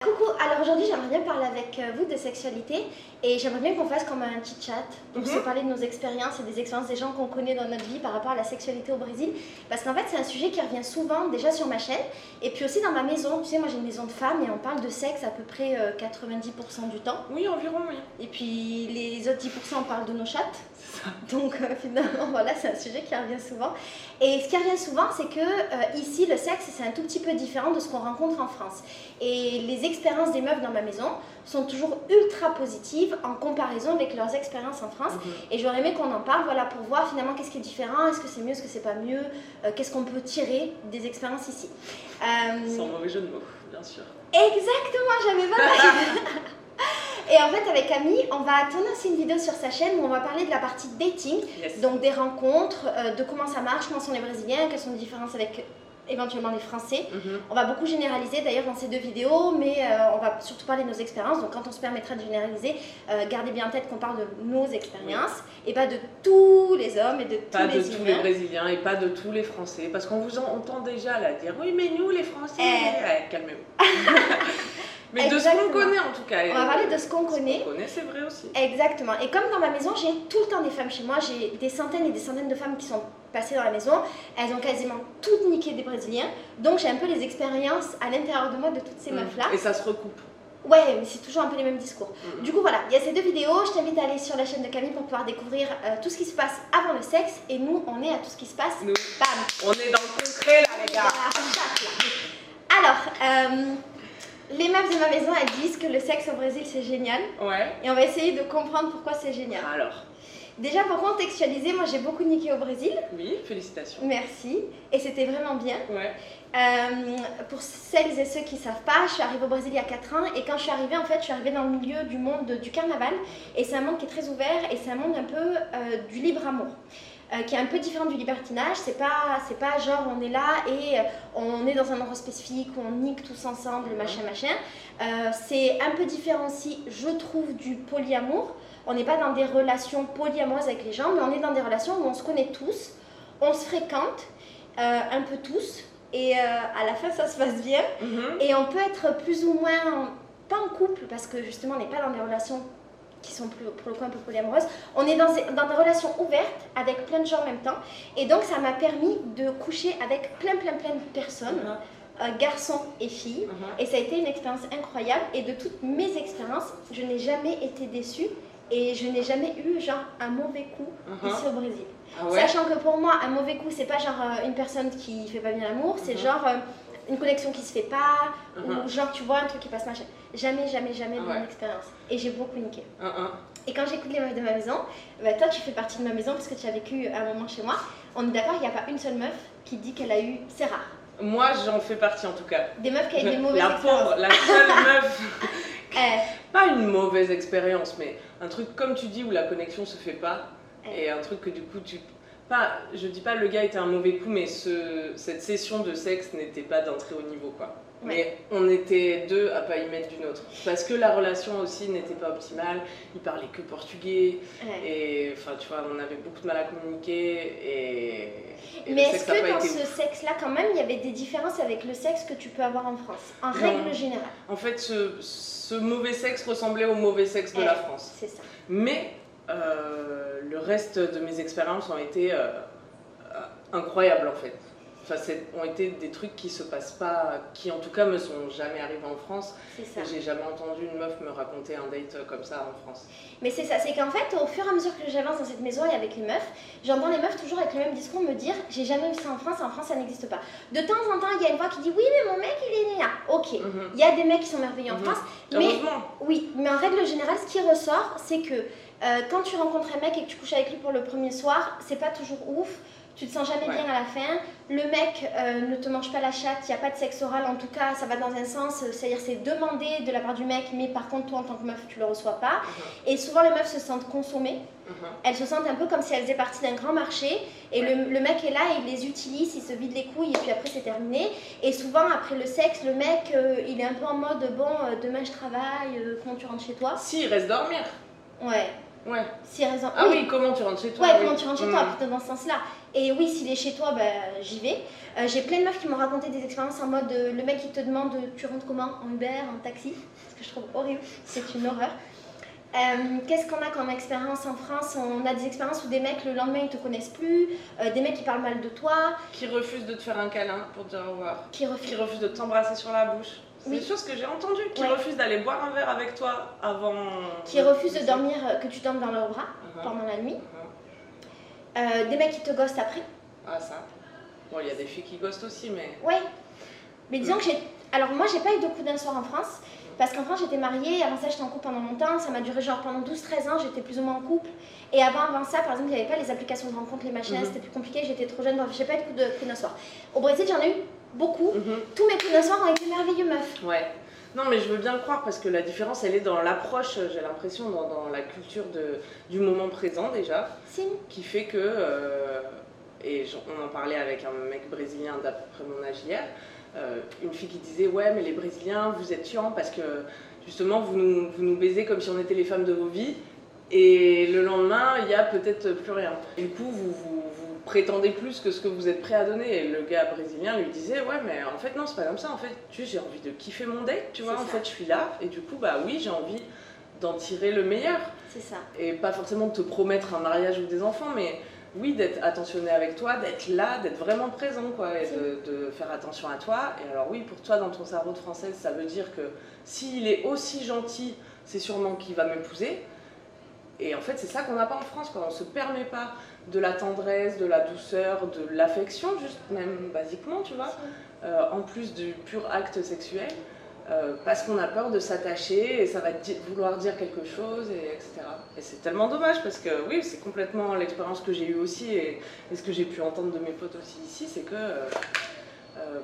Coucou, alors aujourd'hui j'aimerais bien parler avec vous de sexualité et j'aimerais bien qu'on fasse comme un petit chat pour se parler de nos expériences et des expériences des gens qu'on connaît dans notre vie par rapport à la sexualité au Brésil, parce qu'en fait c'est un sujet qui revient souvent déjà sur ma chaîne et puis aussi dans ma maison. Tu sais, moi j'ai une maison de femmes et on parle de sexe à peu près 90% du temps. Oui, environ, oui. Et puis les autres 10% on parle de nos chattes. C'est ça. Donc finalement voilà, c'est un sujet qui revient souvent. Et ce qui revient souvent, c'est que ici le sexe c'est un tout petit peu différent de ce qu'on rencontre en France. Et les expériences des meufs dans ma maison sont toujours ultra positives en comparaison avec leurs expériences en France. Et j'aurais aimé qu'on en parle, voilà, pour voir finalement qu'est-ce qui est différent, est-ce que c'est mieux, est-ce que c'est pas mieux, qu'est-ce qu'on peut tirer des expériences ici. Sans mauvais jeu de mots, bien sûr. Exactement, j'avais pas Et en fait, avec Camille, on va tourner aussi une vidéo sur sa chaîne où on va parler de la partie dating, donc des rencontres, de comment ça marche, comment sont les Brésiliens, quelles sont les différences avec éventuellement les Français. On va beaucoup généraliser d'ailleurs dans ces deux vidéos, mais on va surtout parler de nos expériences. Donc quand on se permettra de généraliser, gardez bien en tête qu'on parle de nos expériences et pas de tous les hommes et de tous les humains. Pas de tous les Brésiliens et pas de tous les Français, parce qu'on vous entend déjà là dire oui mais nous les Français, calmez-vous. Mais de ce qu'on connaît en tout cas. On va parler de ce qu'on connaît. C'est vrai aussi. Exactement. Et comme dans ma maison, j'ai tout le temps des femmes chez moi. J'ai des centaines et des centaines de femmes qui sont passées dans la maison. Elles ont quasiment toutes niqué des Brésiliens. Donc j'ai un peu les expériences à l'intérieur de moi de toutes ces meufs-là. Et ça se recoupe. Ouais, mais c'est toujours un peu les mêmes discours. Du coup, voilà, il y a ces deux vidéos. Je t'invite à aller sur la chaîne de Camille pour pouvoir découvrir tout ce qui se passe avant le sexe. Et nous, on est à tout ce qui se passe. Nous, bam. On est dans le concret là, les gars. Alors, les meufs de ma maison, elles disent que le sexe au Brésil, c'est génial. Ouais. Et on va essayer de comprendre pourquoi c'est génial. Alors. Déjà, pour contextualiser, moi j'ai beaucoup niqué au Brésil. Oui, félicitations. Merci. Et c'était vraiment bien. Ouais. Pour celles et ceux qui ne savent pas, je suis arrivée au Brésil il y a 4 ans. Et quand je suis arrivée, en fait, je suis arrivée dans le milieu du monde du carnaval. Et c'est un monde qui est très ouvert et c'est un monde un peu du libre amour. Qui est un peu différent du libertinage. C'est pas genre on est là et on est dans un endroit spécifique où on nique tous ensemble, machin. C'est un peu différent aussi, je trouve, du polyamour. On n'est pas dans des relations polyamoureuses avec les gens, mais on est dans des relations où on se connaît tous, on se fréquente, un peu tous, et à la fin ça se passe bien. Et on peut être plus ou moins, pas en couple, parce que justement on n'est pas dans des relations qui sont pour le coup un peu polyamoureuses. On est dans des relations ouvertes avec plein de gens en même temps. Et donc ça m'a permis de coucher avec plein de personnes. Garçons et filles, et ça a été une expérience incroyable. Et de toutes mes expériences, je n'ai jamais été déçue et je n'ai jamais eu genre un mauvais coup ici au Brésil. Sachant que pour moi, un mauvais coup, c'est pas genre une personne qui fait pas bien l'amour, c'est genre une connexion qui se fait pas, ou genre tu vois un truc qui passe machin. Jamais de mon expérience. Et j'ai beaucoup niqué. Et quand j'écoute les meufs de ma maison, bah, toi tu fais partie de ma maison parce que tu as vécu un moment chez moi. On est d'accord, il n'y a pas une seule meuf qui dit qu'elle a eu, c'est rare. Moi j'en fais partie en tout cas. Des meufs qui ont eu des mauvaises expériences. La seule meuf. Pas une mauvaise expérience, mais un truc comme tu dis où la connexion se fait pas. Et un truc que du coup je dis pas le gars était un mauvais coup, mais cette session de sexe n'était pas d'un très haut niveau quoi. Mais on était deux à pas y mettre d'une autre. Parce que la relation aussi n'était pas optimale, ils parlaient que portugais, et enfin tu vois, on avait beaucoup de mal à communiquer, et mais est-ce que dans ce sexe-là, quand même, il y avait des différences avec le sexe que tu peux avoir en France, en règle générale? En fait, ce mauvais sexe ressemblait au mauvais sexe de la France. C'est ça. Mais le reste de mes expériences ont été incroyables en fait. Enfin, ont été des trucs qui se passent pas, qui en tout cas me sont jamais arrivés en France. C'est ça. J'ai jamais entendu une meuf me raconter un date comme ça en France. Mais c'est ça, c'est qu'en fait, au fur et à mesure que j'avance dans cette maison et avec les meufs, j'entends les meufs toujours avec le même discours me dire j'ai jamais vu ça en France ça n'existe pas. De temps en temps, il y a une voix qui dit oui, mais mon mec il est né là. Ok, il y a des mecs qui sont merveilleux en France, mais oui, mais en règle générale, ce qui ressort, c'est que quand tu rencontres un mec et que tu couches avec lui pour le premier soir, c'est pas toujours ouf. Tu te sens jamais bien à la fin, le mec ne te mange pas la chatte, il n'y a pas de sexe oral, en tout cas ça va dans un sens, c'est-à-dire c'est demandé de la part du mec, mais par contre toi en tant que meuf tu le reçois pas. Et souvent les meufs se sentent consommées, elles se sentent un peu comme si elles faisaient partie d'un grand marché, et le mec est là, il les utilise, il se vide les couilles et puis après c'est terminé. Et souvent après le sexe, le mec il est un peu en mode bon demain je travaille, comment tu rentres chez toi? Si, il reste dormir. Ouais. Ouais. Si raison... Ah oui, comment tu rentres chez toi? Ouais, comment tu rentres chez toi, plutôt dans ce sens-là. Et oui, s'il est chez toi, bah, j'y vais. J'ai plein de meufs qui m'ont raconté des expériences en mode le mec il te demande tu rentres comment? En Uber, en taxi? Ce que je trouve horrible, c'est une horreur. Qu'est-ce qu'on a comme expérience en France? On a des expériences où des mecs le lendemain ils te connaissent plus, des mecs qui parlent mal de toi. Qui refusent de te faire un câlin pour te dire au revoir. Qui refusent de t'embrasser sur la bouche. C'est des choses que j'ai entendues. Qui refusent d'aller boire un verre avec toi avant. Qui refusent de dormir, que tu dormes dans leurs bras pendant la nuit. Des mecs qui te ghostent après. Ah, ça. Bon, il y a des filles qui ghostent aussi, mais. Ouais. Mais disons que alors moi j'ai pas eu de coup d'un soir en France. Parce qu'en France, j'étais mariée, avant ça, j'étais en couple pendant longtemps, ça m'a duré genre pendant 12-13 ans, j'étais plus ou moins en couple. Et avant ça, par exemple, il n'y avait pas les applications de rencontre, les machins, c'était plus compliqué, j'étais trop jeune, bref, j'ai pas eu de coup d'un soir. Au Brésil, j'en ai eu beaucoup, tous mes coups d'un soir ont été merveilleux, meuf. Ouais. Non, mais je veux bien le croire parce que la différence, elle est dans l'approche, j'ai l'impression, dans la culture du moment présent déjà, qui fait que, et on en parlait avec un mec brésilien d'à peu près mon âge hier, une fille qui disait ouais mais les Brésiliens vous êtes chiants parce que justement vous nous baisez comme si on était les femmes de vos vies et le lendemain il y a peut-être plus rien. Et du coup vous prétendez plus que ce que vous êtes prêt à donner et le gars brésilien lui disait ouais mais en fait non c'est pas comme ça en fait j'ai envie de kiffer mon date tu vois en fait je suis là et du coup bah oui j'ai envie d'en tirer le meilleur. C'est ça. Et pas forcément de te promettre un mariage ou des enfants mais oui, d'être attentionné avec toi, d'être là, d'être vraiment présent, quoi, et de faire attention à toi. Et alors oui, pour toi, dans ton cerveau de française, ça veut dire que s'il est aussi gentil, c'est sûrement qu'il va m'épouser. Et en fait, c'est ça qu'on n'a pas en France, quoi. On ne se permet pas de la tendresse, de la douceur, de l'affection, juste même basiquement, tu vois, en plus du pur acte sexuel. Parce qu'on a peur de s'attacher et ça va vouloir dire quelque chose, etc. Et c'est tellement dommage parce que oui, c'est complètement l'expérience que j'ai eue aussi et ce que j'ai pu entendre de mes potes aussi ici, c'est que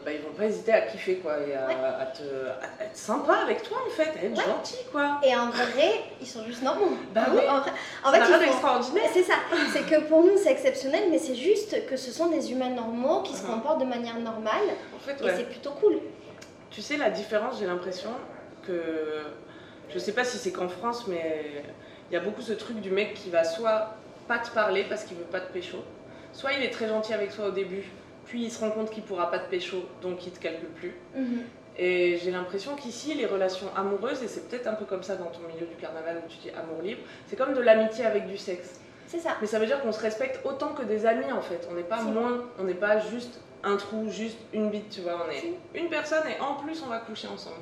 ils vont pas hésiter à kiffer quoi, et à être sympa avec toi en fait, à être gentil quoi. Et en vrai, ils sont juste normaux. Bah oui, en fait, c'est extraordinaire. C'est ça, c'est que pour nous c'est exceptionnel, mais c'est juste que ce sont des humains normaux qui se comportent de manière normale en fait, et c'est plutôt cool. Tu sais, la différence, j'ai l'impression que, je sais pas si c'est qu'en France, mais il y a beaucoup ce truc du mec qui va soit pas te parler parce qu'il veut pas te pécho, soit il est très gentil avec toi au début, puis il se rend compte qu'il pourra pas te pécho, donc il te calcule plus. Et j'ai l'impression qu'ici, les relations amoureuses, et c'est peut-être un peu comme ça dans ton milieu du carnaval où tu dis amour libre, c'est comme de l'amitié avec du sexe. C'est ça. Mais ça veut dire qu'on se respecte autant que des amis en fait, on n'est pas moins, on n'est pas juste un trou, juste une bite, tu vois, on est une personne et en plus on va coucher ensemble.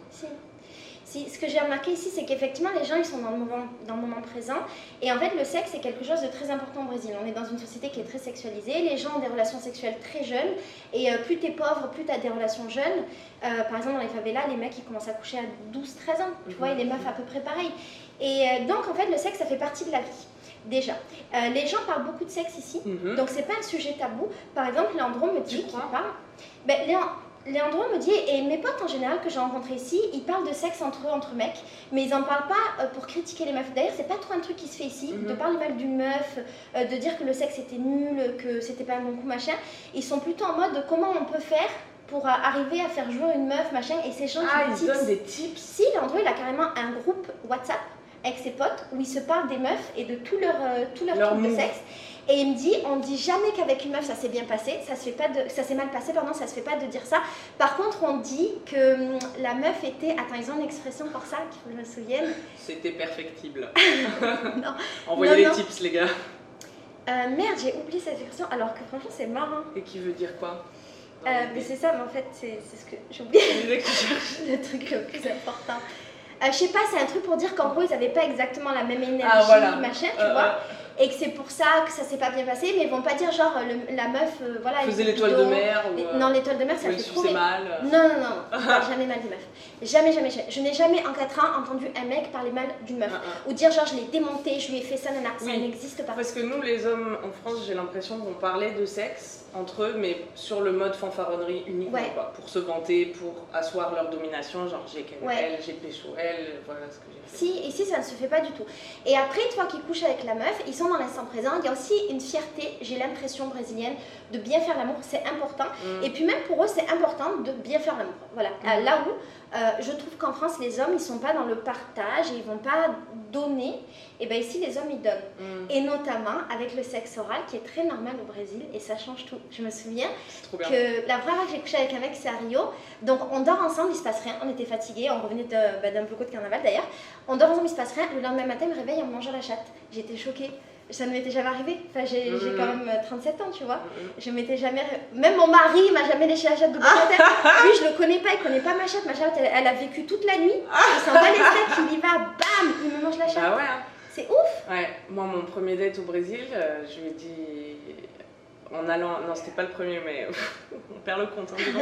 Si, ce que j'ai remarqué ici, c'est qu'effectivement les gens ils sont dans le moment présent et en fait le sexe c'est quelque chose de très important au Brésil. On est dans une société qui est très sexualisée, les gens ont des relations sexuelles très jeunes et plus t'es pauvre, plus t'as des relations jeunes. Par exemple dans les favelas, les mecs ils commencent à coucher à 12-13 ans, tu vois, et les meufs à peu près pareil. Et donc en fait le sexe ça fait partie de la vie. Déjà, les gens parlent beaucoup de sexe ici, donc c'est pas un sujet tabou. Par exemple, Leandro me dit qu'il parle. Leandro me dit, et mes potes en général que j'ai rencontrés ici, ils parlent de sexe entre eux, entre mecs, mais ils en parlent pas pour critiquer les meufs. D'ailleurs, c'est pas trop un truc qui se fait ici, de parler mal d'une meuf, de dire que le sexe était nul, que c'était pas un bon coup, machin. Ils sont plutôt en mode comment on peut faire pour arriver à faire jouer une meuf, machin, et ces gens qui donnent des tips. Si, Leandro, il a carrément un groupe WhatsApp avec ses potes où ils se parlent des meufs et de tout leur truc de sexe. Et il me dit, on dit jamais qu'avec une meuf ça s'est bien passé, ça s'est mal passé, pardon, ça se fait pas de dire ça. Par contre, on dit que la meuf était, attends, ils ont une expression pour ça, qu'il faut que je me souvienne. C'était perfectible. Non. Envoyez les tips, les gars. Merde, j'ai oublié cette expression, alors que franchement c'est marrant. Et qui veut dire quoi? Mais c'est ça, mais en fait c'est ce que j'ai oublié. Le truc le plus important. Je sais pas, c'est un truc pour dire qu'en gros ils avaient pas exactement la même énergie, machin, tu vois. Et que c'est pour ça que ça s'est pas bien passé, mais ils vont pas dire genre la meuf, voilà. Faisait l'étoile de mer ou non, l'étoile de mer ça fait trop. Mal. Non, jamais mal des meufs. Jamais. Je n'ai jamais en 4 ans entendu un mec parler mal d'une meuf. Ou dire genre je l'ai démonté, je lui ai fait ça, nana. Ça n'existe pas. Parce que nous les hommes en France, j'ai l'impression qu'on parlait de sexe entre eux, mais sur le mode fanfaronnerie uniquement, pour se vanter, pour asseoir leur domination, genre j'ai qu'elle, j'ai pécho elle, voilà ce que j'ai fait. Si, ici ça ne se fait pas du tout. Et après, toi qui couches avec la meuf, ils sont dans l'instant présent, il y a aussi une fierté, j'ai l'impression brésilienne, de bien faire l'amour, c'est important. Et puis même pour eux, c'est important de bien faire l'amour. Voilà, là où Je trouve qu'en France, les hommes, ils sont pas dans le partage et ils vont pas donner. Et bien ici, les hommes, ils donnent. Et notamment avec le sexe oral, qui est très normal au Brésil, et ça change tout. Je me souviens que la première fois que j'ai couché avec un mec, c'est à Rio. Donc on dort ensemble, il se passe rien. On était fatigués, on revenait d'un peu de carnaval d'ailleurs. On dort ensemble, il se passe rien. Le lendemain matin, il me réveille en me mangeant la chatte. J'étais choquée. Ça ne m'était jamais arrivé. Enfin, j'ai quand même 37 ans, tu vois. Je m'étais jamais... Même mon mari m'a jamais léché la chatte de Bonatel. Lui, je le connais pas, il connaît pas ma chatte. Ma chatte, elle a vécu toute la nuit. Il s'en va les steaks, il y va, bam, il me mange la chatte. Ah ouais. C'est ouf. Ouais, moi, mon premier date au Brésil, je lui ai dit... En allant... Non, c'était pas le premier, mais on perd le compte. Hein,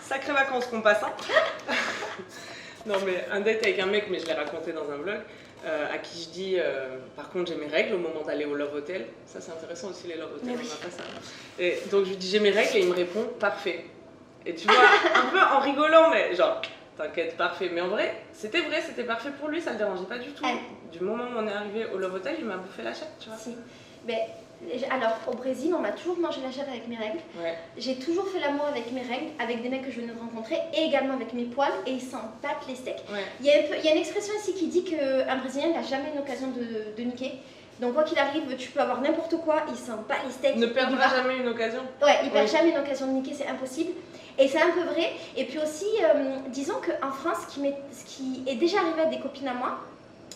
sacrées vacances qu'on passe. Hein. Non, mais un date avec un mec, mais je l'ai raconté dans un vlog. À qui je dis, par contre j'ai mes règles au moment d'aller au Love Hotel. Ça c'est intéressant aussi les Love Hotel, on n'a pas ça. Et donc je lui dis j'ai mes règles et il me répond parfait. Et tu vois, un peu en rigolant, mais genre t'inquiète, parfait. Mais en vrai, c'était parfait pour lui, ça le dérangeait pas du tout. Du moment où on est arrivé au Love Hotel, il m'a bouffé la chatte, tu vois. Si. Mais, alors au Brésil, on m'a toujours mangé la chatte avec mes règles. Ouais. J'ai toujours fait l'amour avec mes règles, avec des mecs que je venais de rencontrer et également avec mes poils et ils s'en battent les steaks. Ouais. Il y a une expression ici qui dit qu'un Brésilien n'a jamais une occasion de niquer. Donc quoi qu'il arrive, tu peux avoir n'importe quoi, il s'en bat les steaks. Ne perdra jamais une occasion. Ouais, il perd jamais une occasion de niquer, c'est impossible. Et c'est un peu vrai. Et puis aussi, disons qu'en France, ce qui est déjà arrivé à des copines à moi,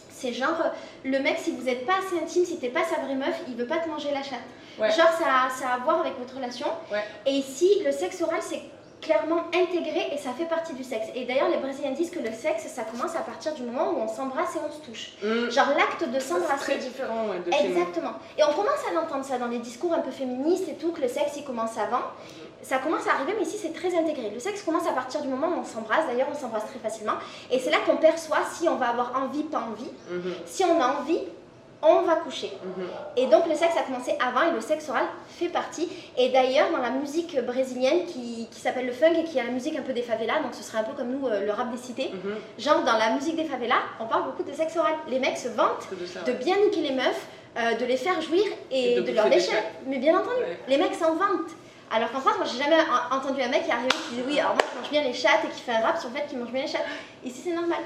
c'est genre, le mec, si vous n'êtes pas assez intime, si t'es pas sa vraie meuf, il veut pas te manger la chatte. Ouais. Genre, ça a à voir avec votre relation. Ouais. Et ici, le sexe oral, c'est clairement intégré et ça fait partie du sexe. Et d'ailleurs, les Brésiliens disent que le sexe, ça commence à partir du moment où on s'embrasse et on se touche. Genre l'acte de s'embrasser. C'est très différent, ouais, de chez nous. Exactement. Et on commence à l'entendre ça dans les discours un peu féministes et tout, que le sexe, il commence avant. Ça commence à arriver, mais ici, c'est très intégré. Le sexe commence à partir du moment où on s'embrasse. D'ailleurs, on s'embrasse très facilement. Et c'est là qu'on perçoit si on va avoir envie, pas envie. Si on a envie, on va coucher. Et donc le sexe a commencé avant et le sexe oral fait partie. Et d'ailleurs dans la musique brésilienne qui s'appelle le funk et qui est la musique un peu des favelas, donc ce serait un peu comme nous le rap des cités, genre dans la musique des favelas, on parle beaucoup de sexe oral. Les mecs se vantent de bien niquer les meufs, de les faire jouir et de leur lécher. Mais bien entendu, les mecs s'en vantent. Alors qu'en France, moi j'ai jamais entendu un mec qui est arrivé qui dit oui, alors moi je mange bien les chattes et qui fait un rap sur le fait qu'il mange bien les chattes. Ici c'est normal.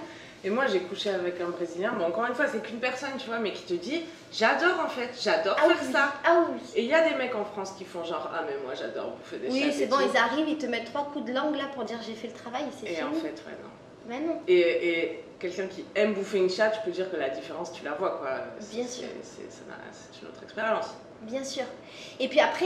Et moi j'ai couché avec un Brésilien, bon encore une fois c'est qu'une personne tu vois, mais qui te dit j'adore en fait, j'adore faire ça. Ah oui. Et il y a des mecs en France qui font genre ah mais moi j'adore bouffer des chattes. Oui c'est bon, ils arrivent, ils te mettent 3 coups de langue là pour dire j'ai fait le travail et c'est fini. Et en fait ouais non. Mais non. Et quelqu'un qui aime bouffer une chatte, je peux dire que la différence tu la vois quoi. Bien sûr. C'est une autre expérience. Bien sûr. Et puis après,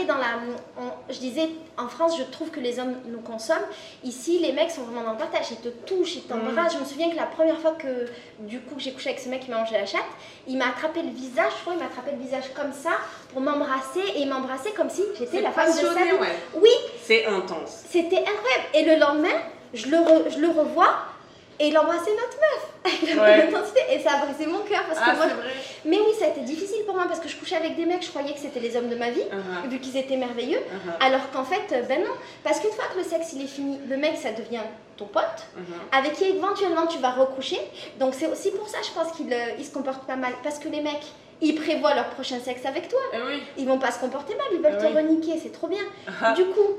je disais, en France, je trouve que les hommes nous consomment. Ici, les mecs sont vraiment dans le partage. Ils te touchent, ils t'embrassent. Je me souviens que la première fois que j'ai couché avec ce mec qui m'a mangé la chatte, il m'a attrapé le visage, je crois, il m'a attrapé le visage comme ça pour m'embrasser et il m'embrassait comme si j'étais la femme de sa vie. Ouais. Oui. C'est intense. C'était incroyable. Et le lendemain, je le revois. Et il embrassait notre meuf avec l'intensité et ça a brisé mon cœur parce que moi. C'est vrai. Mais oui, ça a été difficile pour moi parce que je couchais avec des mecs, je croyais que c'était les hommes de ma vie, vu qu'ils étaient merveilleux, alors qu'en fait, ben non. Parce qu'une fois que le sexe il est fini, le mec ça devient ton pote, avec qui éventuellement tu vas recoucher. Donc c'est aussi pour ça, je pense qu'il se comporte pas mal. Parce que les mecs, ils prévoient leur prochain sexe avec toi. Ils vont pas se comporter mal, ils veulent te reniquer, c'est trop bien. Du coup.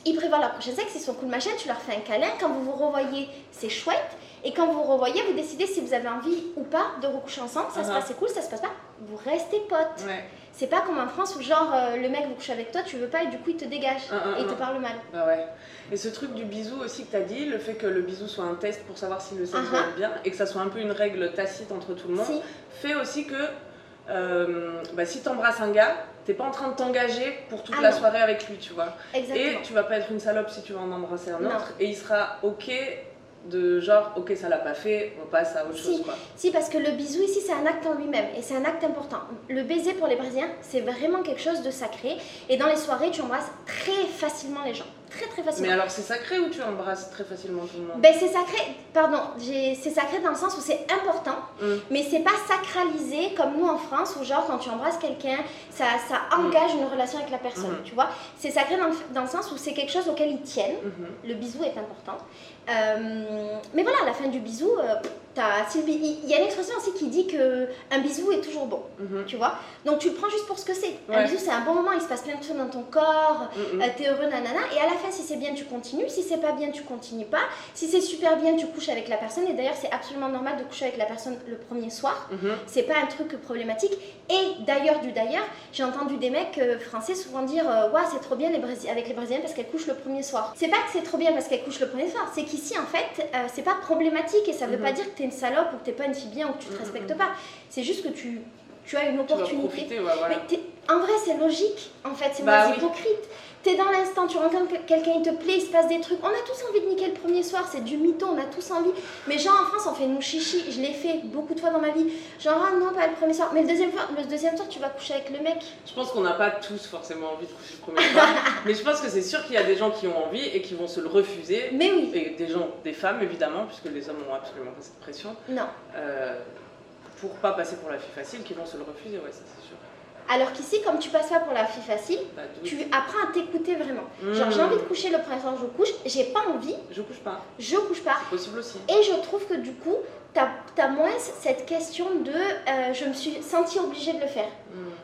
Ils prévoient leur prochain sexe, ils sont cool machin, tu leur fais un câlin, quand vous vous revoyez, c'est chouette, et quand vous vous revoyez, vous décidez si vous avez envie ou pas de recoucher ensemble, ça se passe, c'est cool, ça se passe pas, vous restez potes. C'est pas comme en France où genre le mec vous couche avec toi, tu veux pas et du coup il te dégage et il te parle mal. Ah ouais. Et ce truc du bisou aussi que t'as dit, le fait que le bisou soit un test pour savoir si le sexe va être bien, et que ça soit un peu une règle tacite entre tout le monde, fait aussi que si t'embrasses un gars, t'es pas en train de t'engager pour toute la soirée avec lui, tu vois. Exactement. Et tu vas pas être une salope si tu vas en embrasser un autre. Et il sera ok de genre, ok ça l'a pas fait, on passe à autre chose quoi. Si, parce que le bisou ici c'est un acte en lui-même et c'est un acte important. Le baiser pour les Brésiliens c'est vraiment quelque chose de sacré et dans les soirées tu embrasses très facilement les gens. Très très facilement. Mais alors c'est sacré ou tu embrasses très facilement tout le monde? Ben c'est sacré, c'est sacré dans le sens où c'est important, mais c'est pas sacralisé comme nous en France où genre quand tu embrasses quelqu'un, ça engage une relation avec la personne, tu vois. C'est sacré dans le sens où c'est quelque chose auquel ils tiennent, le bisou est important. Mais voilà, à la fin du bisou, il y a une expression aussi qui dit qu'un bisou est toujours bon, tu vois. Donc tu le prends juste pour ce que c'est. Un bisou, c'est un bon moment, il se passe plein de choses dans ton corps, t'es heureux, nanana. Et à la fin, si c'est bien, tu continues. Si c'est pas bien, tu continues pas. Si c'est super bien, tu couches avec la personne. Et d'ailleurs, c'est absolument normal de coucher avec la personne le premier soir. C'est pas un truc problématique. Et d'ailleurs, j'ai entendu des mecs français souvent dire ouais, c'est trop bien avec les Brésiliennes parce qu'elles couchent le premier soir. C'est pas que c'est trop bien parce qu'elles couchent le premier soir, c'est qu'ici, en fait, c'est pas problématique et ça veut pas dire que t'es une salope ou que t'es pas une fille bien ou que tu te respectes pas. C'est juste que tu as une opportunité. Tu vas profiter, voilà. Mais en vrai, c'est logique, en fait, c'est moins hypocrite. T'es dans l'instant, tu rencontres quelqu'un, il te plaît, il se passe des trucs. On a tous envie de niquer le premier soir, c'est du mytho, on a tous envie. Mais genre en France, on fait nous chichi, je l'ai fait beaucoup de fois dans ma vie. Genre, ah non, pas le premier soir. Mais le deuxième soir, tu vas coucher avec le mec. Je pense qu'on n'a pas tous forcément envie de coucher le premier soir. Mais je pense que c'est sûr qu'il y a des gens qui ont envie et qui vont se le refuser. Mais oui. Et des femmes évidemment, puisque les hommes n'ont absolument pas cette pression. Non. Pour pas passer pour la fille facile, qui vont se le refuser, ouais, ça c'est sûr. Alors qu'ici, comme tu passes pas pour la fille facile, tu apprends à t'écouter vraiment. Genre, j'ai envie de coucher le premier soir, je couche. J'ai pas envie. Je couche pas. Je couche pas. C'est possible aussi. Et je trouve que du coup, t'as moins cette question de je me suis sentie obligée de le faire.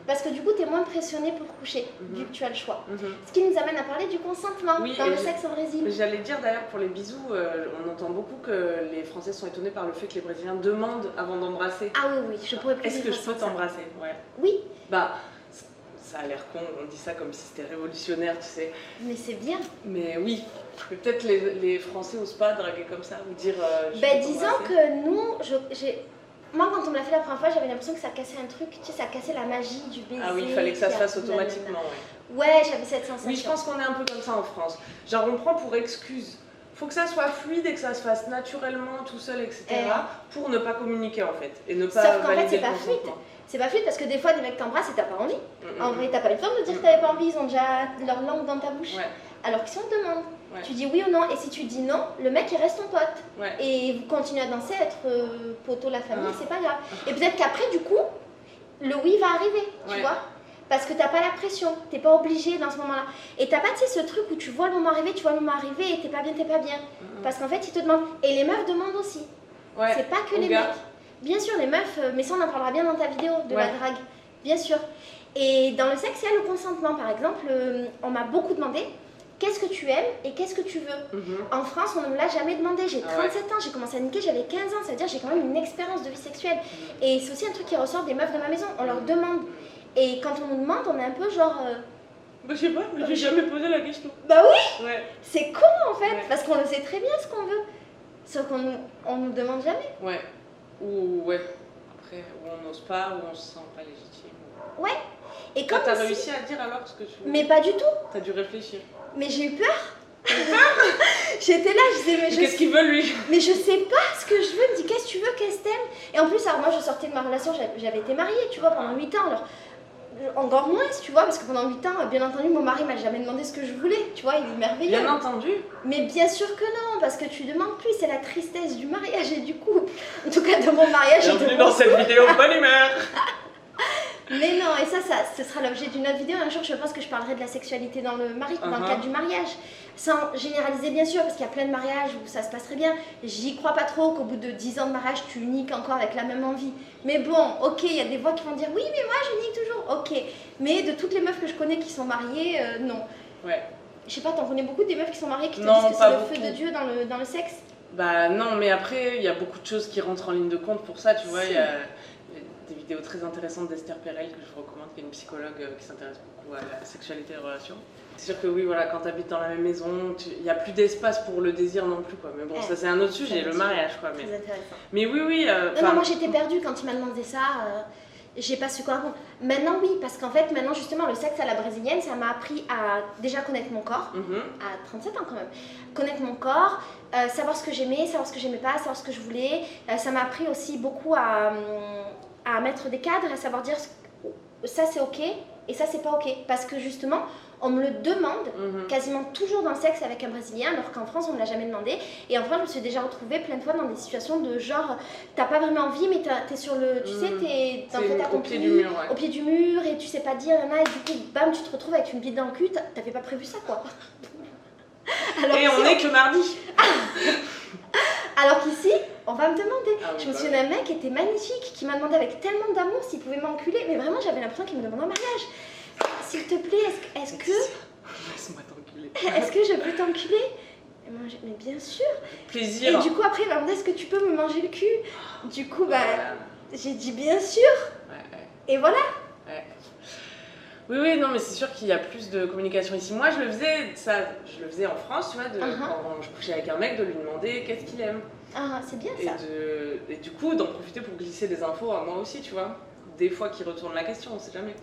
Parce que du coup, t'es moins pressionné pour coucher, vu que tu as le choix. Ce qui nous amène à parler du consentement dans le sexe au Brésil. J'allais dire d'ailleurs pour les bisous, on entend beaucoup que les Français sont étonnés par le fait que les Brésiliens demandent avant d'embrasser. Ah oui, je pourrais plus. Est-ce que je peux t'embrasser? Ouais. Oui. Bah, ça a l'air con, on dit ça comme si c'était révolutionnaire, tu sais. Mais c'est bien. Mais oui. Peut-être les Français n'osent pas draguer comme ça ou dire. Disons que nous, moi quand on me l'a fait la première fois, j'avais l'impression que ça cassait un truc, tu sais, ça cassait la magie du baiser. Ah oui, il fallait que ça se fasse automatiquement, ouais, j'avais cette sensation. Oui, je pense qu'on est un peu comme ça en France. Genre on prend pour excuse. Faut que ça soit fluide et que ça se fasse naturellement, tout seul, etc. Pour ne pas communiquer en fait. Et ne pas sauf qu'en fait, valider c'est pas fluide. C'est pas fluide parce que des fois, des mecs t'embrassent et t'as pas envie. En vrai, t'as pas eu le temps de dire que t'avais pas envie, ils ont déjà leur langue dans ta bouche. Alors que si on te demande, tu dis oui ou non, et si tu dis non, le mec il reste ton pote. Et vous continuez à danser, à être poteau la famille, c'est pas grave. Et peut-être qu'après, du coup, le oui va arriver, tu vois. Parce que t'as pas la pression, t'es pas obligé dans ce moment-là. Et t'as pas, tu sais, ce truc où tu vois le moment arriver, et t'es pas bien. Parce qu'en fait, ils te demandent. Et les meufs demandent aussi. C'est pas que les mecs. Bien sûr, les meufs, mais ça on en parlera bien dans ta vidéo de la drague. Bien sûr. Et dans le sexe, il y a le consentement. Par exemple, on m'a beaucoup demandé qu'est-ce que tu aimes et qu'est-ce que tu veux. En France, on ne me l'a jamais demandé. J'ai 37 ans, j'ai commencé à niquer, j'avais 15 ans. Ça veut dire que j'ai quand même une expérience de vie sexuelle. Et c'est aussi un truc qui ressort des meufs de ma maison. On leur demande. Et quand on nous demande, on est un peu genre. Je sais pas, mais j'ai jamais posé la question. Bah oui. C'est con en fait, parce qu'on le sait très bien ce qu'on veut. Sauf qu'on nous demande jamais. Ou après, où on n'ose pas, où on se sent pas légitime. Ouais. Et quand t'as réussi à dire alors ce que tu veux. Mais pas du tout. T'as dû réfléchir. Mais j'ai eu peur. J'étais là, je disais mais qu'est-ce qu'il veut lui? Mais je sais pas ce que je veux. Il me dit qu'est-ce que tu veux, qu'est-ce que t'aimes. Et en plus, alors moi je sortais de ma relation, j'avais été mariée, tu vois, pendant 8 ans. Alors encore moins, tu vois, parce que pendant 8 ans, bien entendu, mon mari m'a jamais demandé ce que je voulais, tu vois, il est merveilleux. Bien entendu. Mais bien sûr que non, parce que tu demandes plus, c'est la tristesse du mariage et du coup, en tout cas de mon mariage. Bienvenue dans cette vidéo, bonne humeur. Mais non, et ça, ce sera l'objet d'une autre vidéo. Un jour, je pense que je parlerai de la sexualité dans le cadre du mariage. Sans généraliser, bien sûr, parce qu'il y a plein de mariages où ça se passe très bien. J'y crois pas trop qu'au bout de 10 ans de mariage, tu niques encore avec la même envie. Mais bon, ok, il y a des voix qui vont dire oui, mais moi, je nique toujours. Ok. Mais de toutes les meufs que je connais qui sont mariées, non. Je sais pas, t'en connais beaucoup des meufs qui sont mariées qui te disent que c'est le feu de Dieu dans le sexe? Bah non, mais après, il y a beaucoup de choses qui rentrent en ligne de compte pour ça, tu vois. Il y a des vidéos très intéressantes d'Esther Perel que je vous recommande, qui est une psychologue qui s'intéresse beaucoup à la sexualité et les relations. C'est sûr que oui, voilà, quand tu habites dans la même maison, il n'y a plus d'espace pour le désir non plus, quoi. Mais bon, ça c'est un autre sujet, le mariage, quoi. Très intéressant. Mais oui. Non, moi j'étais perdue quand il m'a demandé ça. J'ai pas su quoi répondre. Maintenant, oui, parce qu'en fait, maintenant justement, le sexe à la brésilienne, ça m'a appris à déjà connaître mon corps, à 37 ans quand même. Connaître mon corps, savoir ce que j'aimais, savoir ce que j'aimais pas, savoir ce que je voulais. Ça m'a appris aussi beaucoup à mettre des cadres, à savoir dire ça c'est ok et ça c'est pas ok. Parce que justement, on me le demande quasiment toujours dans le sexe avec un Brésilien, alors qu'en France on me l'a jamais demandé. Et en France, je me suis déjà retrouvée plein de fois dans des situations de genre, t'as pas vraiment envie, mais t'es sur le, tu sais, t'es dans le fait accompli, au pied du mur, et tu sais pas dire, et du coup, bam, tu te retrouves avec une bite dans le cul, t'avais pas prévu ça, quoi. Alors, et on est que mardi. Alors qu'ici, on va me demander. Ah oui, Je me bah souviens d'un mec qui était magnifique, qui m'a demandé avec tellement d'amour s'il pouvait m'enculer. Mais vraiment, j'avais l'impression qu'il me demandait en mariage. S'il te plaît, est-ce que... Laisse-moi t'enculer. Est-ce que je peux t'enculer? Mais bien sûr. Plaisir. Et du coup, après, il m'a demandé est-ce que tu peux me manger le cul? Du coup, bah, Voilà. j'ai dit bien sûr. Ouais. Et voilà. Ouais. Oui, non, mais c'est sûr qu'il y a plus de communication ici. Moi, je le faisais en France, tu vois, quand je couchais avec un mec, de lui demander qu'est-ce qu'il aime. Ah, c'est bien ça. Et du coup, d'en profiter pour glisser des infos à moi aussi, tu vois. Des fois qu'il retourne la question, on sait jamais.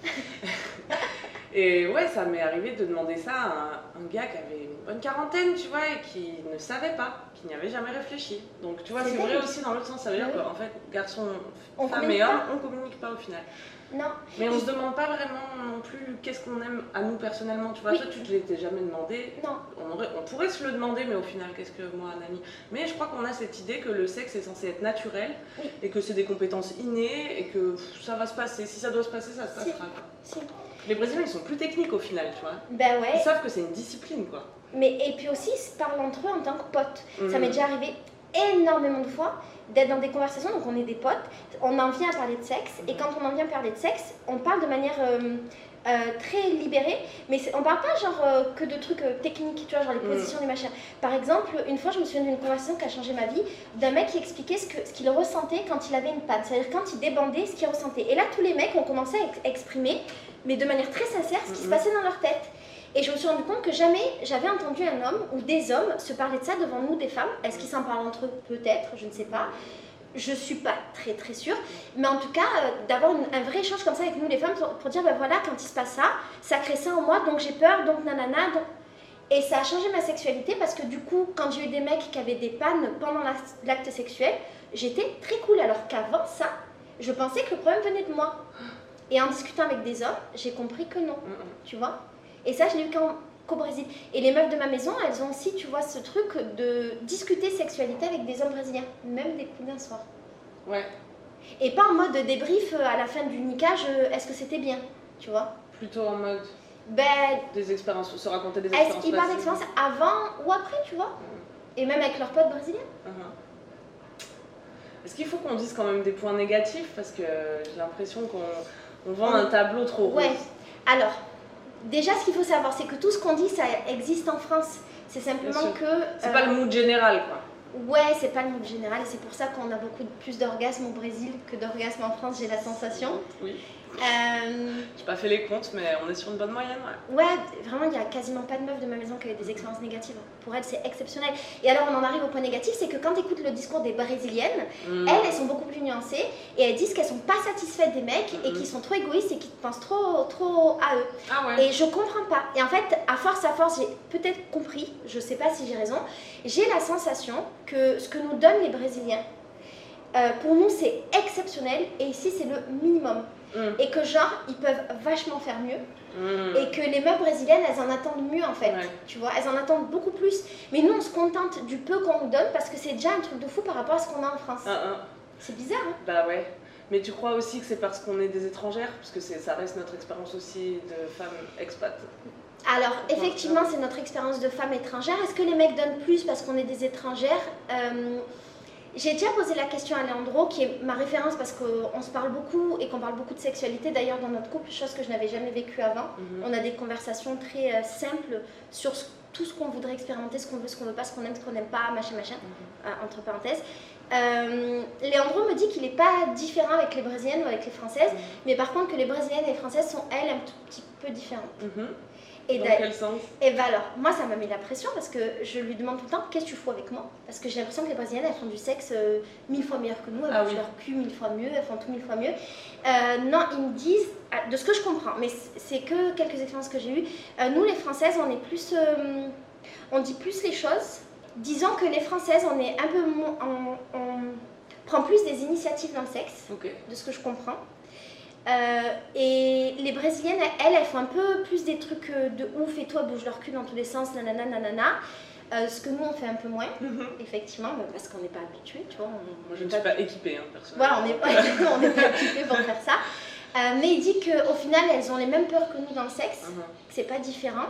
Et ouais, ça m'est arrivé de demander ça à un gars qui avait une bonne quarantaine, tu vois, et qui ne savait pas, qui n'y avait jamais réfléchi. Donc, tu vois, c'est vrai aussi dans l'autre sens, ça veut dire qu'en fait, garçon, femme et homme, on communique pas au final. Non. Mais on se demande pas vraiment non plus qu'est-ce qu'on aime à nous personnellement, tu vois. Toi, tu te l'étais jamais demandé. Non. On pourrait se le demander, mais au final, qu'est-ce que moi, Nani? Mais je crois qu'on a cette idée que le sexe est censé être naturel et que c'est des compétences innées et que ça va se passer. Si ça doit se passer, ça se passera. Si. Les Brésiliens, ils sont plus techniques au final, tu vois. Ben ouais. Ils savent que c'est une discipline, quoi. Et puis aussi, ils se parlent entre eux en tant que potes. Ça m'est déjà arrivé énormément de fois d'être dans des conversations, donc on est des potes, on en vient à parler de sexe, et quand on en vient à parler de sexe, on parle de manière très libérée, mais on parle pas genre que de trucs techniques, tu vois, genre les positions, les machins. Par exemple, une fois, je me souviens d'une conversation qui a changé ma vie, d'un mec qui expliquait ce qu'il ressentait quand il avait une panne, c'est-à-dire quand il débandait, ce qu'il ressentait. Et là, tous les mecs ont commencé à exprimer, mais de manière très sincère, ce qui se passait dans leur tête. Et je me suis rendu compte que jamais j'avais entendu un homme ou des hommes se parler de ça devant nous, des femmes. Est-ce qu'ils s'en parlent entre eux? Peut-être, je ne sais pas. Je suis pas très très sûre. Mais en tout cas, d'avoir un vrai échange comme ça avec nous, les femmes, pour dire, ben voilà, quand il se passe ça, ça crée ça en moi, donc j'ai peur, donc nanana. Donc... Et ça a changé ma sexualité parce que du coup, quand j'ai eu des mecs qui avaient des pannes pendant l'acte sexuel, j'étais très cool. Alors qu'avant ça, je pensais que le problème venait de moi. Et en discutant avec des hommes, j'ai compris que non, tu vois. Et ça, je l'ai eu qu'au Brésil. Et les meufs de ma maison, elles ont aussi, tu vois, ce truc de discuter sexualité avec des hommes brésiliens, même des coups d'un soir. Ouais. Et pas en mode débrief à la fin du niquage, est-ce que c'était bien, tu vois. Plutôt en mode des expériences, se raconter des expériences. Ils parlent d'expériences avant ou après, tu vois. Et même avec leurs potes brésiliens. Est-ce qu'il faut qu'on dise quand même des points négatifs? Parce que j'ai l'impression qu'on vend un tableau trop rose. Ouais. Alors... Déjà, ce qu'il faut savoir, c'est que tout ce qu'on dit, ça existe en France. C'est simplement que... C'est pas le mood général, quoi. Ouais, c'est pas le mood général. Et c'est pour ça qu'on a beaucoup plus d'orgasmes au Brésil que d'orgasmes en France, j'ai la sensation. Oui. J'ai pas fait les comptes, mais on est sur une bonne moyenne, ouais. Ouais, vraiment, il y a quasiment pas de meufs de ma maison qui avaient des expériences négatives. Pour elles, c'est exceptionnel. Et alors, on en arrive au point négatif, c'est que quand tu écoutes le discours des Brésiliennes, elles sont beaucoup plus nuancées et elles disent qu'elles sont pas satisfaites des mecs et qu'ils sont trop égoïstes et qu'ils pensent trop à eux. Ah ouais. Et je comprends pas. Et en fait, à force, j'ai peut-être compris, je sais pas si j'ai raison, j'ai la sensation que ce que nous donnent les Brésiliens, pour nous, c'est exceptionnel et ici, c'est le minimum. Et que genre, ils peuvent vachement faire mieux. Et que les meufs brésiliennes, elles en attendent mieux en fait. Tu vois, elles en attendent beaucoup plus. Mais nous, on se contente du peu qu'on nous donne parce que c'est déjà un truc de fou par rapport à ce qu'on a en France. C'est bizarre, hein. Bah ouais. Mais tu crois aussi que c'est parce qu'on est des étrangères? Parce que ça reste notre expérience aussi de femmes expat. Alors, effectivement, c'est notre expérience de femmes étrangères. Est-ce que les mecs donnent plus parce qu'on est des étrangères? J'ai déjà posé la question à Leandro, qui est ma référence parce qu'on se parle beaucoup et qu'on parle beaucoup de sexualité d'ailleurs dans notre couple, chose que je n'avais jamais vécue avant. On a des conversations très simples sur tout ce qu'on voudrait expérimenter, ce qu'on veut pas, ce qu'on aime, ce qu'on n'aime pas, machin, entre parenthèses. Leandro me dit qu'il n'est pas différent avec les Brésiliennes ou avec les Françaises, mais par contre que les Brésiliennes et les Françaises sont, elles, un tout petit peu différentes. Et dans quel sens? Et bah alors, moi ça m'a mis la pression parce que je lui demande tout le temps qu'est-ce que tu fous avec moi? Parce que j'ai l'impression que les Brésiliennes elles font du sexe 1000 fois meilleur que nous, elles bougent leur cul 1000 fois mieux, elles font tout 1000 fois mieux. Non, ils me disent, de ce que je comprends, mais c'est que quelques expériences que j'ai eues, nous les Françaises on est plus, on dit plus les choses. Disons que les Françaises on est un peu, on prend plus des initiatives dans le sexe, de ce que je comprends. Et les Brésiliennes, elles font un peu plus des trucs de ouf et toi bouge leur cul dans tous les sens, nanana, nanana. Ce que nous on fait un peu moins, effectivement, parce qu'on n'est pas habitués, tu vois. Moi je ne suis pas équipée, hein, personnellement. Voilà, on n'est pas équipés pour faire ça. Mais il dit qu'au final elles ont les mêmes peurs que nous dans le sexe, que c'est pas différent.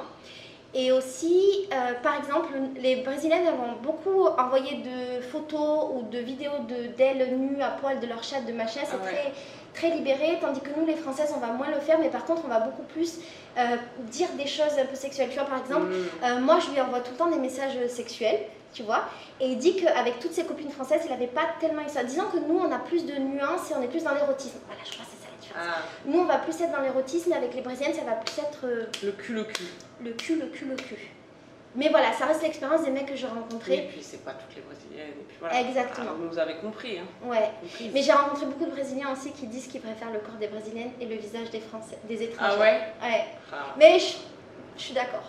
Et aussi, par exemple, les Brésiliennes elles vont beaucoup envoyer de photos ou de vidéos d'elles nues à poil de leur chatte, de machin. C'est très libéré, tandis que nous, les Françaises, on va moins le faire, mais par contre, on va beaucoup plus dire des choses un peu sexuelles. Tu vois, par exemple, moi, je lui envoie tout le temps des messages sexuels, tu vois, et il dit qu'avec toutes ses copines françaises, il n'avait pas tellement eu ça. Disons que nous, on a plus de nuances et on est plus dans l'érotisme. Voilà, je crois que c'est ça la différence. Nous, on va plus être dans l'érotisme, avec les Brésiliennes, ça va plus être... le cul. Le cul. Mais voilà, ça reste l'expérience des mecs que j'ai rencontrés. Et puis c'est pas toutes les Brésiliennes. Et puis voilà. Exactement. Vous nous avez compris. Hein. Ouais. Mais j'ai rencontré beaucoup de Brésiliens aussi qui disent qu'ils préfèrent le corps des Brésiliennes et le visage des Français, des étrangers. Ah ouais. Ouais. Mais je suis d'accord.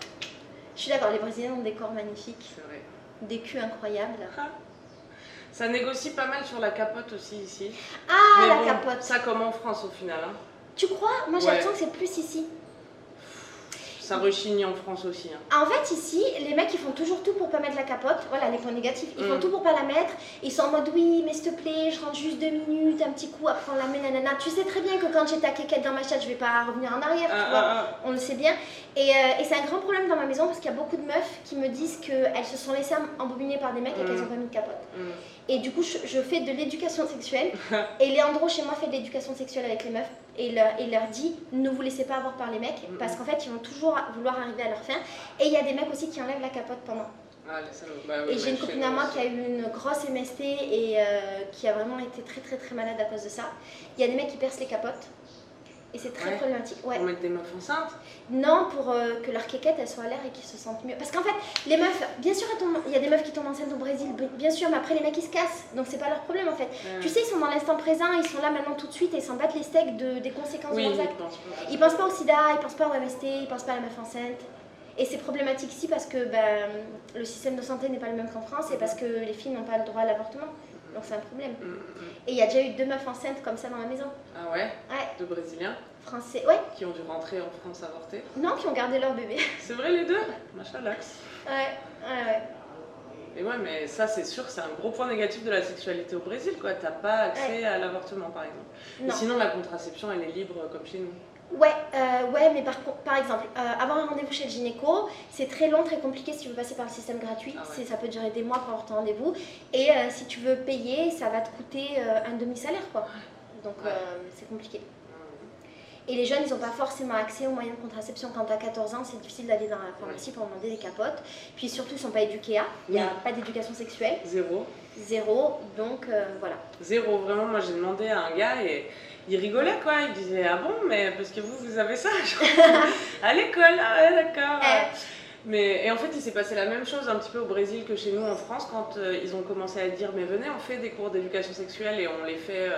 Je suis d'accord, les Brésiliens ont des corps magnifiques. C'est vrai. Des culs incroyables. Ça négocie pas mal sur la capote aussi ici. Ah, mais la capote. Ça comme en France au final. Hein. Tu crois? Moi j'ai l'impression que c'est plus ici. Ça rechigne en France aussi. Hein. En fait, ici, les mecs ils font toujours tout pour pas mettre la capote. Voilà les points négatifs. Ils font tout pour pas la mettre. Ils sont en mode oui, mais s'il te plaît, je rentre juste 2 minutes, un petit coup, après on la met, nanana. Tu sais très bien que quand j'ai ta quéquette dans ma chatte, je vais pas revenir en arrière, tu vois. On le sait bien. Et c'est un grand problème dans ma maison parce qu'il y a beaucoup de meufs qui me disent qu'elles se sont laissées embobiner par des mecs et qu'elles ont pas mis de capote. Et du coup, je fais de l'éducation sexuelle. Et Léandro, chez moi, fait de l'éducation sexuelle avec les meufs. Et il leur dit, ne vous laissez pas avoir par les mecs. Parce qu'en fait, ils vont toujours vouloir arriver à leur fin. Et il y a des mecs aussi qui enlèvent la capote pendant. Ah, les salauds. Bah, et j'ai une copine à moi qui a eu une grosse MST et qui a vraiment été très malade à cause de ça. Il y a des mecs qui percent les capotes. Et c'est très problématique. Pour mettre des meufs enceintes? Non, pour que leur quéquette elle soit à l'air et qu'ils se sentent mieux. Parce qu'en fait, les meufs, bien sûr, il y a des meufs qui tombent enceintes au Brésil, bien sûr, mais après les mecs ils se cassent. Donc c'est pas leur problème en fait. Tu sais, ils sont dans l'instant présent, ils sont là maintenant tout de suite et ils s'en battent les steaks des conséquences de leurs actes. Ils pensent pas au sida, ils pensent pas au MST, ils pensent pas à la meuf enceinte. Et c'est problématique ici parce que le système de santé n'est pas le même qu'en France et parce que les filles n'ont pas le droit à l'avortement. Donc c'est un problème. Et il y a déjà eu 2 meufs enceintes comme ça dans la maison. Ah ouais? 2 Brésiliens? Français, Qui ont dû rentrer en France avorter? Non, qui ont gardé leur bébé. C'est vrai les 2? Machallah. Ouais. Et ouais, mais ça c'est sûr, c'est un gros point négatif de la sexualité au Brésil, quoi. T'as pas accès à l'avortement par exemple. Non. Et sinon la contraception elle est libre comme chez nous. Ouais, mais par exemple, avoir un rendez-vous chez le gynéco, c'est très long, très compliqué si tu veux passer par le système gratuit. Ça peut durer des mois pour avoir ton rendez-vous. Et si tu veux payer, ça va te coûter un demi-salaire, quoi. Donc c'est compliqué. Et les jeunes, ils n'ont pas forcément accès aux moyens de contraception. Quand tu as 14 ans, c'est difficile d'aller dans la pharmacie pour demander des capotes. Puis surtout, ils ne sont pas éduqués à. Il n'y a pas d'éducation sexuelle. Zéro. Donc voilà. Zéro, vraiment. Moi, j'ai demandé à un gars et il rigolait, quoi. Il disait, ah bon, mais parce que vous avez ça à l'école. Ah ouais, d'accord. Et en fait, il s'est passé la même chose un petit peu au Brésil que chez nous en France quand ils ont commencé à dire, mais venez, on fait des cours d'éducation sexuelle et on les fait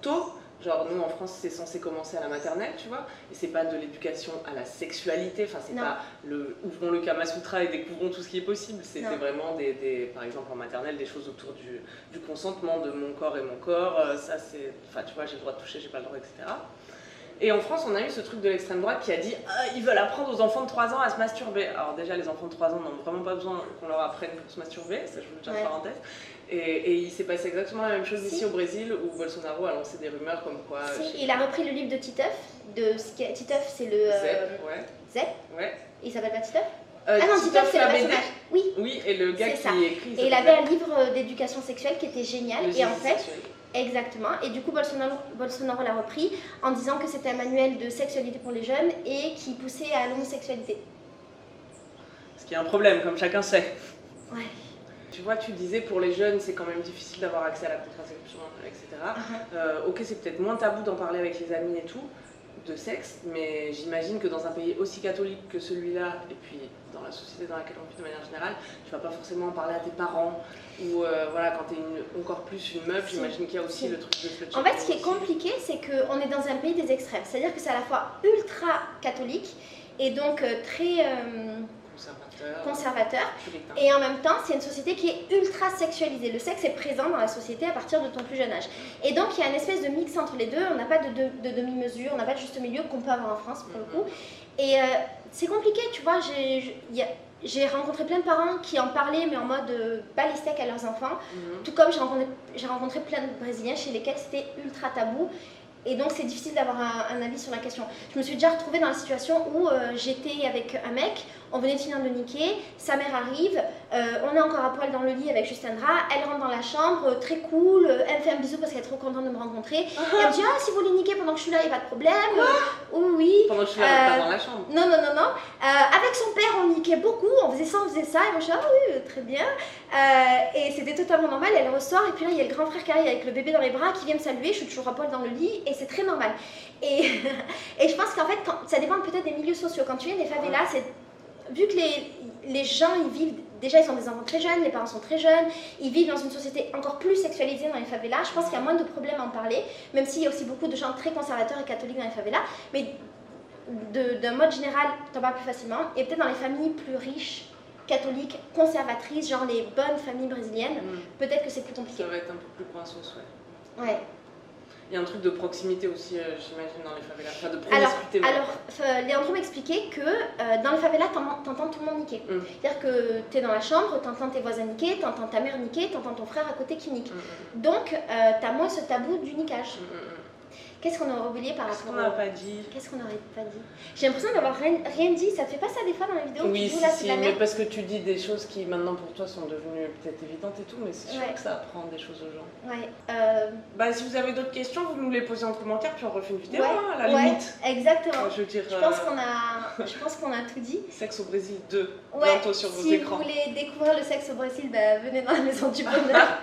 tôt. Genre nous en France c'est censé commencer à la maternelle, tu vois, et c'est pas de l'éducation à la sexualité, enfin c'est pas ouvrons le Kama Sutra et découvrons tout ce qui est possible, c'était vraiment par exemple en maternelle des choses autour du consentement, de mon corps et mon corps, ça c'est, enfin tu vois j'ai le droit de toucher, j'ai pas le droit, etc. Et en France on a eu ce truc de l'extrême droite qui a dit ils veulent apprendre aux enfants de 3 ans à se masturber. Alors déjà les enfants de 3 ans n'ont vraiment pas besoin qu'on leur apprenne pour se masturber, ça je vous le dis en parenthèse. Et il s'est passé exactement la même chose ici au Brésil où Bolsonaro a lancé des rumeurs comme quoi... il a repris le livre de Titeuf. Titeuf, c'est le... Zep. Il s'appelle pas Titeuf non, Titeuf, c'est le personnage. Oui, et le gars qui écrit... Et il avait un livre d'éducation sexuelle qui était génial. Et en fait... Exactement. Et du coup, Bolsonaro l'a repris en disant que c'était un manuel de sexualité pour les jeunes et qui poussait à l'homosexualité. Ce qui est un problème, comme chacun sait. Ouais. Tu vois, tu disais pour les jeunes, c'est quand même difficile d'avoir accès à la contraception, etc. Ok, c'est peut-être moins tabou d'en parler avec les amis et tout, de sexe, mais j'imagine que dans un pays aussi catholique que celui-là, et puis dans la société dans laquelle on vit de manière générale, tu vas pas forcément en parler à tes parents, ou voilà, quand tu es encore plus une meuf, j'imagine qu'il y a aussi le truc de slut. En fait, ce qui est compliqué, c'est qu'on est dans un pays des extrêmes, c'est-à-dire que c'est à la fois ultra catholique, et donc très... conservateur. Et en même temps, c'est une société qui est ultra sexualisée. Le sexe est présent dans la société à partir de ton plus jeune âge. Et donc, il y a une espèce de mix entre les deux. On n'a pas de demi-mesure, on n'a pas de juste milieu qu'on peut avoir en France, pour le coup. Et c'est compliqué, tu vois. J'ai rencontré plein de parents qui en parlaient, mais en mode pas les steaks à leurs enfants. Tout comme j'ai rencontré plein de Brésiliens chez lesquels c'était ultra tabou. Et donc c'est difficile d'avoir un avis sur la question. Je me suis déjà retrouvée dans la situation où j'étais avec un mec, on venait de finir de niquer, sa mère arrive, on est encore à poil dans le lit avec juste un drap, elle rentre dans la chambre, très cool, elle me fait un bisou parce qu'elle est trop contente de me rencontrer. Et elle me dit, ah, si vous voulez niquer pendant que je suis là, il n'y a pas de problème. Oui. Pendant que je suis là, pas dans la chambre. Non. Avec son père, on niquait beaucoup, on faisait ça, et moi je dis, ah oui, très bien. Et c'était totalement normal, elle ressort, et puis là, il y a le grand frère qui arrive avec le bébé dans les bras, qui vient me saluer, je suis toujours à poil dans le lit, et c'est très normal. Et je pense qu'en fait, ça dépend peut-être des milieux sociaux. Quand tu viens des favelas, vu que les gens, ils vivent, déjà ils sont des enfants très jeunes, les parents sont très jeunes, ils vivent dans une société encore plus sexualisée dans les favelas, je pense qu'il y a moins de problèmes à en parler, même s'il y a aussi beaucoup de gens très conservateurs et catholiques dans les favelas, mais d'un mode général, t'en parles plus facilement, et peut-être dans les familles plus riches, catholiques, conservatrices, genre les bonnes familles brésiliennes, peut-être que c'est plus compliqué. Ça va être un peu plus coinsos, ouais. Il y a un truc de proximité aussi, j'imagine, dans les favelas, enfin de promiscuité. Alors Leandro m'expliquait que dans les favelas, t'entends tout le monde niquer. C'est-à-dire que t'es dans la chambre, t'entends tes voisins niquer, t'entends ta mère niquer, t'entends ton frère à côté qui nique. Donc, t'as moins ce tabou du niquage. Qu'est-ce qu'on aurait oublié par rapport à... Qu'est-ce qu'on n'aurait pas dit? J'ai l'impression d'avoir rien dit. Ça te fait pas ça des fois dans la vidéo? Oui, si, mais parce que tu dis des choses qui maintenant pour toi sont devenues peut-être évidentes et tout, mais c'est sûr que ça apprend des choses aux gens. Ouais. Bah, si vous avez d'autres questions, vous nous les posez en commentaire, puis on refait une vidéo, à la limite. Exactement. Je veux dire, je pense qu'on a tout dit. Sexe au Brésil 2, bientôt sur vos écrans. Si vous voulez découvrir le sexe au Brésil, venez dans la maison du bonheur.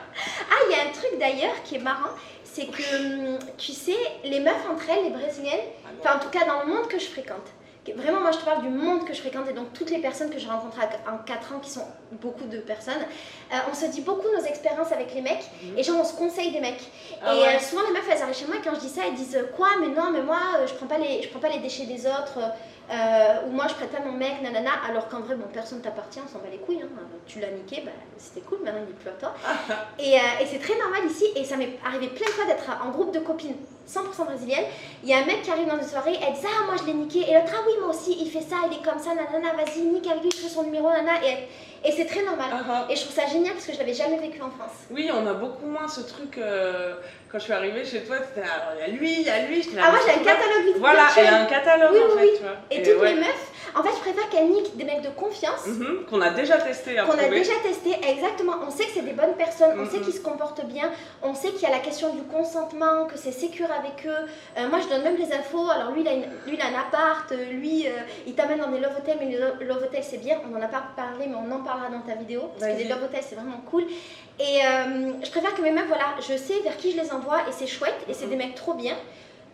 Il y a un truc d'ailleurs qui est marrant. C'est que, tu sais, les meufs entre elles, les brésiliennes, enfin en tout cas dans le monde que je fréquente, vraiment moi je te parle du monde que je fréquente et donc toutes les personnes que j'ai rencontrées en 4 ans qui sont beaucoup de personnes, on se dit beaucoup nos expériences avec les mecs et genre on se conseille des mecs. Souvent les meufs elles arrivent chez moi et quand je dis ça elles disent quoi mais non mais moi je prends pas les déchets des autres ou moi je prête pas mon mec nanana alors qu'en vrai bon personne t'appartient on s'en bat les couilles hein. Tu l'as niqué c'était cool maintenant il est plus à toi et c'est très normal ici et ça m'est arrivé plein de fois d'être en groupe de copines 100% brésiliennes. Il y a un mec qui arrive dans une soirée, elle dit ah moi je l'ai niqué et l'autre ah oui moi aussi il fait ça, il est comme ça nanana vas-y nique avec lui, je fais son numéro nanana et c'est très normal. Et je trouve ça génial parce que je l'avais jamais vécu en France. Oui, on a beaucoup moins ce truc quand je suis arrivée chez toi, c'était il y a lui, moi j'ai un catalogue vite. Voilà, elle a un catalogue en fait, tu vois. Et toutes les meufs, en fait je préfère qu'elles niquent des mecs de confiance. Qu'on a déjà testé exactement. On sait que c'est des bonnes personnes, on sait qu'ils se comportent bien, on sait qu'il y a la question du consentement, que c'est sécure avec eux. Moi je donne même les infos, alors lui il a un appart, il t'amène dans des love hotels, mais les love hotels c'est bien, on en a pas parlé mais on en parlera dans ta vidéo, parce que les love hotels c'est vraiment cool. Et je préfère que mes meufs, voilà, je sais vers qui je les envoie et c'est chouette et c'est des mecs trop bien,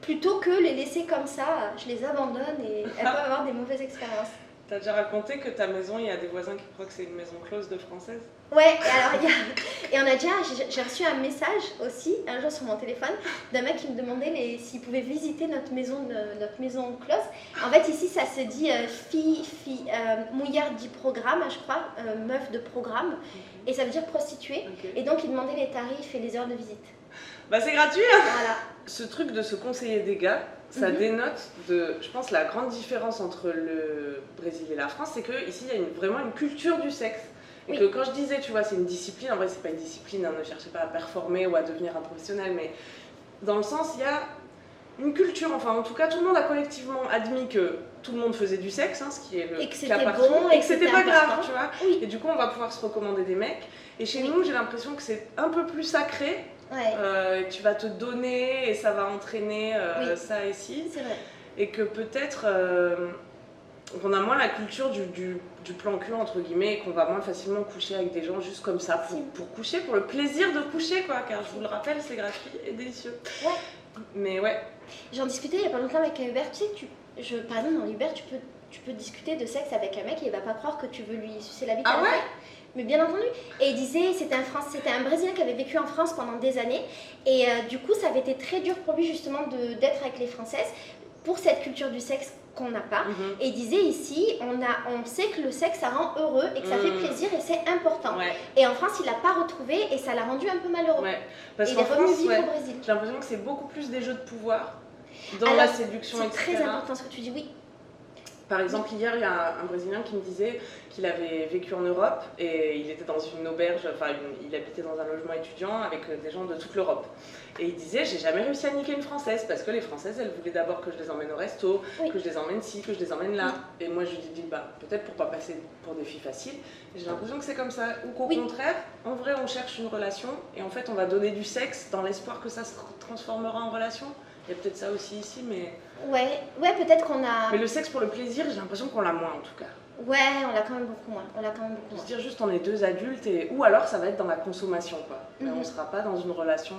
plutôt que les laisser comme ça, je les abandonne et elles peuvent avoir des mauvaises expériences. T'as déjà raconté que ta maison, il y a des voisins qui croient que c'est une maison close de française? Ouais, et j'ai reçu un message aussi, un jour sur mon téléphone, d'un mec qui me demandait s'il pouvait visiter notre maison close. En fait, ici, ça se dit mujer de programme, je crois, meuf de programme, et ça veut dire prostituée. Et donc, il demandait les tarifs et les heures de visite. Bah, c'est gratuit, hein. Voilà. Ce truc de se conseiller des gars, ça dénote je pense, la grande différence entre le Brésil et la France, c'est qu'ici, il y a vraiment une culture du sexe. Et que quand je disais, tu vois, c'est une discipline, en vrai, c'est pas une discipline, hein, ne cherchez pas à performer ou à devenir un professionnel, mais dans le sens, il y a une culture, enfin, en tout cas, tout le monde a collectivement admis que tout le monde faisait du sexe, hein, ce qui est le cas partout, et que c'était pas grave, tu vois. Et du coup, on va pouvoir se recommander des mecs. Et chez nous, j'ai l'impression que c'est un peu plus sacré. Tu vas te donner et ça va entraîner ça et ci. C'est vrai. Et que peut-être qu'on a moins la culture du plan cul entre guillemets et qu'on va moins facilement coucher avec des gens juste comme ça pour coucher, pour le plaisir de coucher quoi, car je vous le rappelle c'est gratuit et délicieux. Mais j'en discutais il y a pas longtemps avec un Hubert, tu sais par exemple dans Hubert tu peux discuter de sexe avec un mec et il va pas croire que tu veux lui sucer la bite à la fin. Mais bien entendu. Et il disait, c'était un Brésilien qui avait vécu en France pendant des années. Et du coup, ça avait été très dur pour lui justement d'être avec les Françaises pour cette culture du sexe qu'on n'a pas. Et il disait ici, on sait que le sexe, ça rend heureux et que ça fait plaisir et c'est important. Et en France, il l'a pas retrouvé et ça l'a rendu un peu malheureux. Parce et il est revenu vivre au Brésil. J'ai l'impression que c'est beaucoup plus des jeux de pouvoir dans la séduction, etc. C'est très important ce que tu dis, oui. Par exemple, hier, il y a un Brésilien qui me disait qu'il avait vécu en Europe et il était dans une auberge, il habitait dans un logement étudiant avec des gens de toute l'Europe. Et il disait, j'ai jamais réussi à niquer une Française parce que les Françaises, elles voulaient d'abord que je les emmène au resto, que je les emmène ci, que je les emmène là. Et moi, je lui dis, peut-être pour pas passer pour des filles faciles. Et j'ai l'impression que c'est comme ça. Ou qu'au contraire, en vrai, on cherche une relation et en fait, on va donner du sexe dans l'espoir que ça se transformera en relation. Il y a peut-être ça aussi ici, mais... Ouais, peut-être qu'on a... Mais le sexe pour le plaisir, j'ai l'impression qu'on l'a moins en tout cas. Ouais, on l'a quand même beaucoup moins. Se dire juste on est deux adultes ou alors ça va être dans la consommation quoi. On sera pas dans une relation.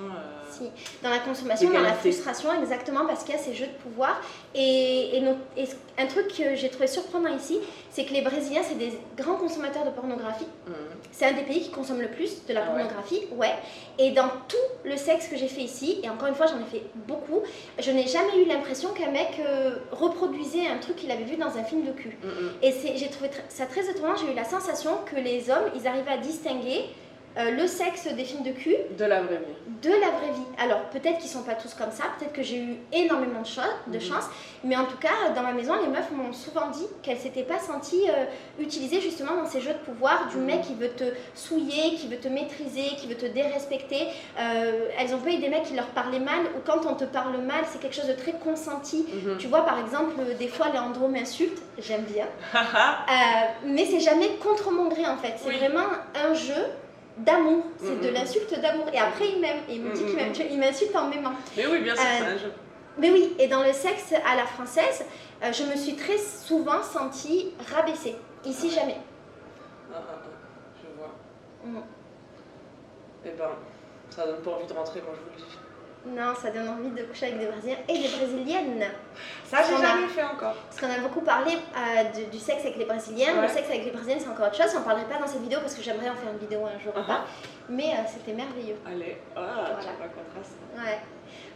Si, dans la consommation, dans la frustration, exactement parce qu'il y a ces jeux de pouvoir. Et un truc que j'ai trouvé surprenant ici, c'est que les Brésiliens c'est des grands consommateurs de pornographie. C'est un des pays qui consomme le plus de la pornographie, Et dans tout le sexe que j'ai fait ici, et encore une fois j'en ai fait beaucoup, je n'ai jamais eu l'impression qu'un mec reproduisait un truc qu'il avait vu dans un film de cul. Et j'ai trouvé ça très étonnant, j'ai eu la sensation que les hommes, ils arrivaient à distinguer le sexe des films de cul de la vraie vie. De la vraie vie. Alors peut-être qu'ils sont pas tous comme ça, peut-être que j'ai eu énormément de chance, mais en tout cas dans ma maison les meufs m'ont souvent dit qu'elles s'étaient pas senties utilisées justement dans ces jeux de pouvoir du mec qui veut te souiller, qui veut te maîtriser, qui veut te dérespecter. Elles ont pas eu des mecs qui leur parlaient mal, ou quand on te parle mal c'est quelque chose de très consenti. Tu vois par exemple des fois Leandro m'insulte, j'aime bien, mais c'est jamais contre mon gré en fait, c'est vraiment un jeu d'amour, c'est de l'insulte d'amour. Et après il m'aime, et il me dit qu'il m'aime, il m'insulte en m'aimant. Mais oui, bien sûr, c'est un jeu. Mais oui, et dans le sexe à la française, je me suis très souvent sentie rabaissée. Ici, jamais. Je vois. Eh ben, ça donne pas envie de rentrer, moi je vous le dis. Non, ça donne envie de coucher avec des Brésiliens et des Brésiliennes. Ça, j'ai jamais fait encore. Parce qu'on a beaucoup parlé du sexe avec les Brésiliens. Le sexe avec les Brésiliennes, c'est encore autre chose. On ne parlerait pas dans cette vidéo parce que j'aimerais en faire une vidéo un jour ou pas. Mais c'était merveilleux. Allez, voilà. Tu pas contraste. Ouais.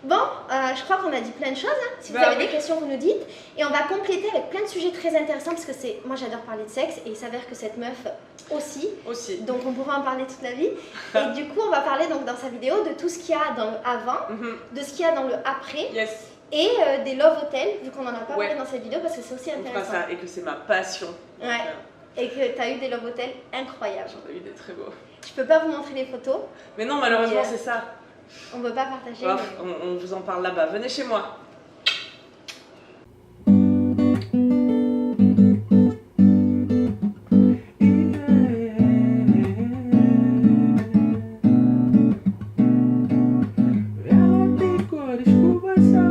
Bon, je crois qu'on a dit plein de choses. Si vous avez des questions, vous nous dites. Et on va compléter avec plein de sujets très intéressants parce que moi j'adore parler de sexe et il s'avère que cette meuf aussi. Donc on pourra en parler toute la vie. Et du coup, on va parler donc dans sa vidéo de tout ce qu'il y a dans le avant, de ce qu'il y a dans le après. Et des love hotels, vu qu'on n'en a pas parlé dans cette vidéo parce que c'est aussi intéressant. On fera ça et que c'est ma passion. Et que tu as eu des love hotels incroyables. J'en ai eu des très beaux. Je peux pas vous montrer les photos. Mais non, malheureusement, c'est ça. On ne peut pas partager. On vous en parle là-bas. Venez chez moi. Ela tem cores, curvas,